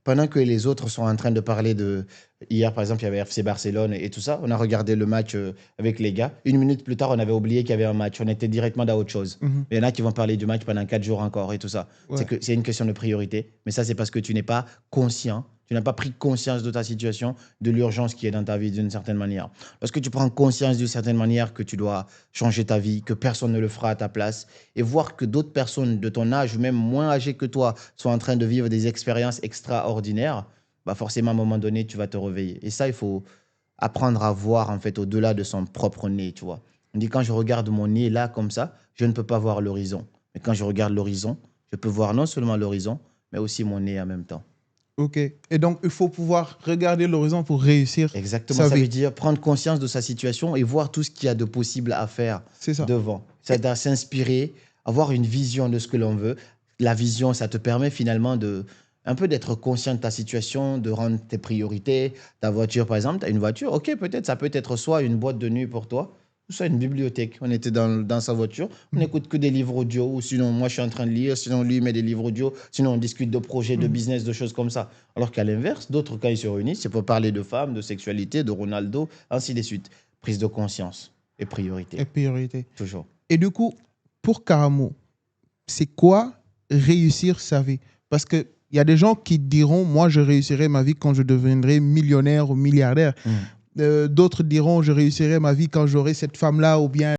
pendant que les autres sont en train de parler de... Hier, par exemple, il y avait FC Barcelone et tout ça. On a regardé le match avec les gars. Une minute plus tard, on avait oublié qu'il y avait un match. On était directement dans autre chose. Mhm. Mais il y en a qui vont parler du match pendant 4 jours encore et tout ça. Ouais. C'est une question de priorité. Mais ça, c'est parce que tu n'es pas conscient. Tu n'as pas pris conscience de ta situation, de l'urgence qui est dans ta vie d'une certaine manière. Lorsque tu prends conscience d'une certaine manière que tu dois changer ta vie, que personne ne le fera à ta place, et voir que d'autres personnes de ton âge ou même moins âgées que toi sont en train de vivre des expériences extraordinaires, bah forcément, à un moment donné, tu vas te réveiller. Et ça, il faut apprendre à voir, en fait, au-delà de son propre nez, tu vois. On dit, quand je regarde mon nez là, comme ça, je ne peux pas voir l'horizon. Mais quand je regarde l'horizon, je peux voir non seulement l'horizon, mais aussi mon nez en même temps. Ok. Et donc, il faut pouvoir regarder l'horizon pour réussir Exactement, sa ça veut vie. dire prendre conscience de sa situation et voir tout ce qu'il y a de possible à faire C'est ça. devant. Ça doit s'inspirer, avoir une vision de ce que l'on veut. La vision, ça te permet finalement de un peu d'être conscient de ta situation, de rendre tes priorités. Ta voiture, par exemple, tu as une voiture, ok, peut-être, ça peut être soit une boîte de nuit pour toi, ou soit une bibliothèque. On était dans sa voiture, on n'écoute que des livres audio, ou sinon, moi, je suis en train de lire, sinon, lui, il met des livres audio, sinon, on discute de projets, de business, de choses comme ça. Alors qu'à l'inverse, d'autres, quand ils se réunissent, c'est pour parler de femmes, de sexualité, de Ronaldo, ainsi de suite. Prise de conscience et priorité, Et priorité. toujours. Et du coup, pour Karamo, c'est quoi réussir sa vie? Parce qu'il y a des gens qui diront, moi, je réussirai ma vie quand je deviendrai millionnaire ou milliardaire. D'autres diront, je réussirai ma vie quand j'aurai cette femme-là ou bien